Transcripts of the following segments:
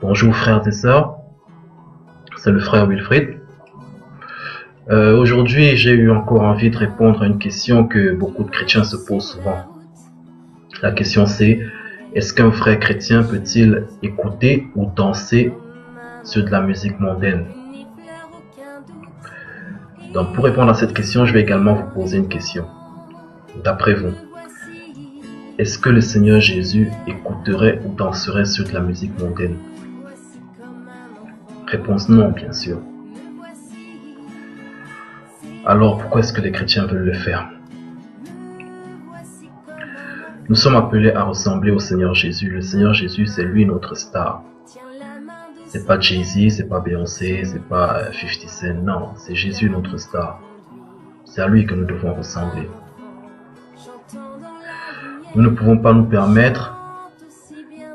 Bonjour frères et sœurs, c'est le frère Wilfried. Aujourd'hui, j'ai eu encore envie de répondre à une question que beaucoup de chrétiens se posent souvent. La question c'est, est-ce qu'un frère chrétien peut-il écouter ou danser sur de la musique mondaine? Donc pour répondre à cette question, je vais également vous poser une question. D'après vous, est-ce que le Seigneur Jésus écouterait ou danserait sur de la musique mondaine? Réponse non, bien sûr. Alors pourquoi est-ce que les chrétiens veulent le faire? Nous sommes appelés à ressembler au Seigneur Jésus. Le Seigneur Jésus, c'est lui notre star. C'est pas Jay-Z, c'est pas Beyoncé, c'est pas 50 Cent, non, c'est Jésus notre star. C'est à lui que nous devons ressembler. Nous ne pouvons pas nous permettre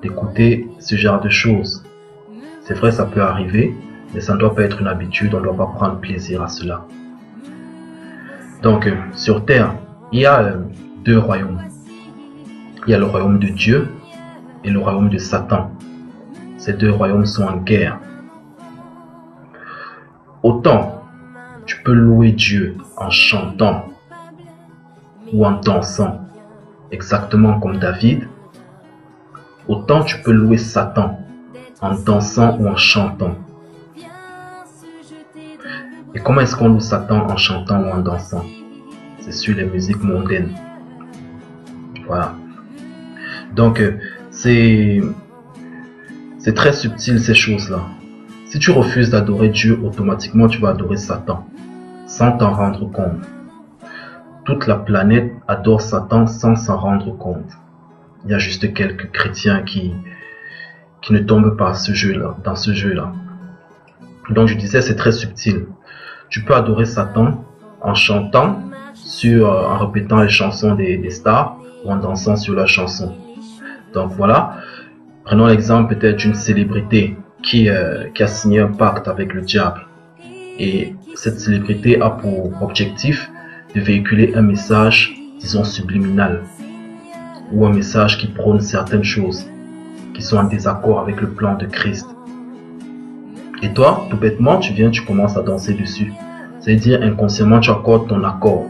d'écouter ce genre de choses. C'est vrai, ça peut arriver, mais ça ne doit pas être une habitude, on ne doit pas prendre plaisir à cela. Donc, sur terre, il y a deux royaumes. Il y a le royaume de Dieu et le royaume de Satan. Ces deux royaumes sont en guerre. Autant tu peux louer Dieu en chantant ou en dansant, exactement comme David, autant tu peux louer Satan en dansant ou en chantant. Et comment est-ce qu'on loue Satan en chantant ou en dansant? C'est sur les musiques mondaines. Voilà. Donc, c'est très subtil ces choses-là. Si tu refuses d'adorer Dieu, automatiquement tu vas adorer Satan, sans t'en rendre compte. Toute la planète adore Satan sans s'en rendre compte. Il y a juste quelques chrétiens qui ne tombent pas dans ce jeu-là. Donc je disais, c'est très subtil. Tu peux adorer Satan en chantant, en répétant les chansons des stars ou en dansant sur la chanson. Donc voilà, prenons l'exemple peut-être d'une célébrité qui a signé un pacte avec le diable. Et cette célébrité a pour objectif de véhiculer un message, disons, subliminal. Ou un message qui prône certaines choses qui sont en désaccord avec le plan de Christ. Et toi, tout bêtement, tu commences à danser dessus. C'est-à-dire, inconsciemment, tu accordes ton accord.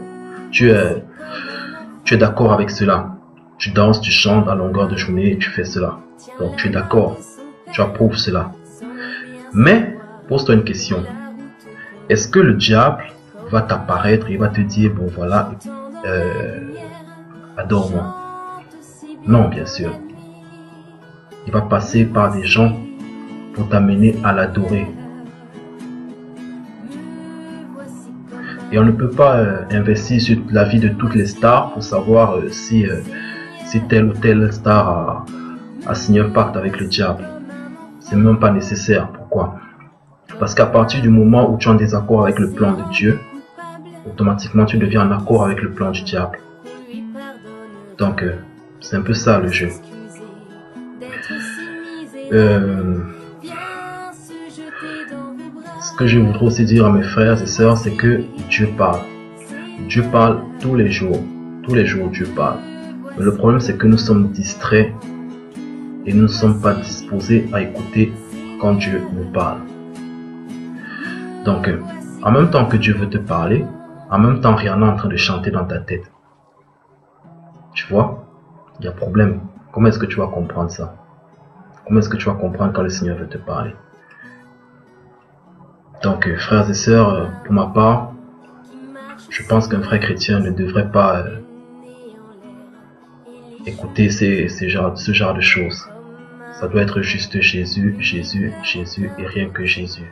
Tu es d'accord avec cela. Tu danses, tu chantes à longueur de journée et tu fais cela. Donc, tu es d'accord. Tu approuves cela. Mais, pose-toi une question. Est-ce que le diable va t'apparaître et va te dire, bon voilà, adore-moi? Non, bien sûr. Il va passer par des gens pour t'amener à l'adorer. Et on ne peut pas investir sur la vie de toutes les stars pour savoir si telle ou telle star a signé un pacte avec le diable. C'est même pas nécessaire. Pourquoi? Parce qu'à partir du moment où tu es en désaccord avec le plan de Dieu, automatiquement tu deviens en accord avec le plan du diable. Donc c'est un peu ça le jeu. Ce que je voudrais aussi dire à mes frères et sœurs, c'est que Dieu parle. Dieu parle tous les jours. Tous les jours Dieu parle. Mais le problème c'est que nous sommes distraits et nous ne sommes pas disposés à écouter quand Dieu nous parle. Donc, en même temps que Dieu veut te parler, en même temps Rihanna est en train de chanter dans ta tête. Tu vois, il y a problème. Comment est-ce que tu vas comprendre ça? Comment est-ce que tu vas comprendre quand le Seigneur veut te parler? Donc, frères et sœurs, pour ma part, je pense qu'un frère chrétien ne devrait pas écouter ce genre de choses. Ça doit être juste Jésus, Jésus, Jésus et rien que Jésus.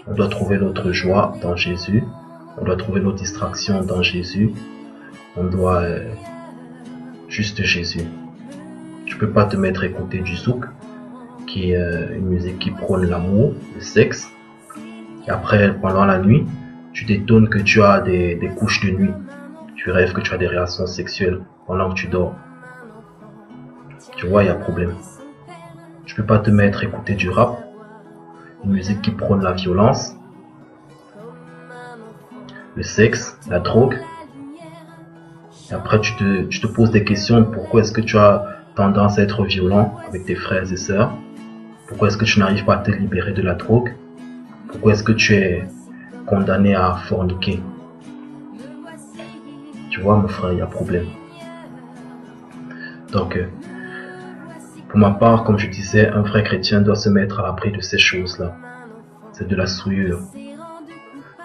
On doit trouver notre joie dans Jésus. On doit trouver nos distractions dans Jésus. On doit juste Jésus. Tu peux pas te mettre à écouter du zouk, qui est une musique qui prône l'amour, le sexe. Et après, pendant la nuit, tu t'étonnes que tu as des couches de nuit. Tu rêves que tu as des relations sexuelles pendant que tu dors. Tu vois, il y a problème. Tu peux pas te mettre à écouter du rap, une musique qui prône la violence, le sexe, la drogue. Et après, tu te poses des questions. Pourquoi est-ce que tu as tendance à être violent avec tes frères et sœurs? Pourquoi est-ce que tu n'arrives pas à te libérer de la drogue? Pourquoi est-ce que tu es condamné à forniquer? Tu vois, mon frère, il y a problème. Donc, pour ma part, comme je disais, un vrai chrétien doit se mettre à l'abri de ces choses-là. C'est de la souillure.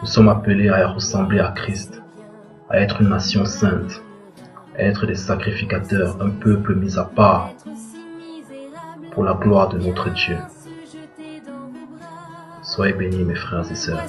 Nous sommes appelés à ressembler à Christ, à être une nation sainte, à être des sacrificateurs, un peuple mis à part pour la gloire de notre Dieu. Soyez bénis, mes frères et sœurs.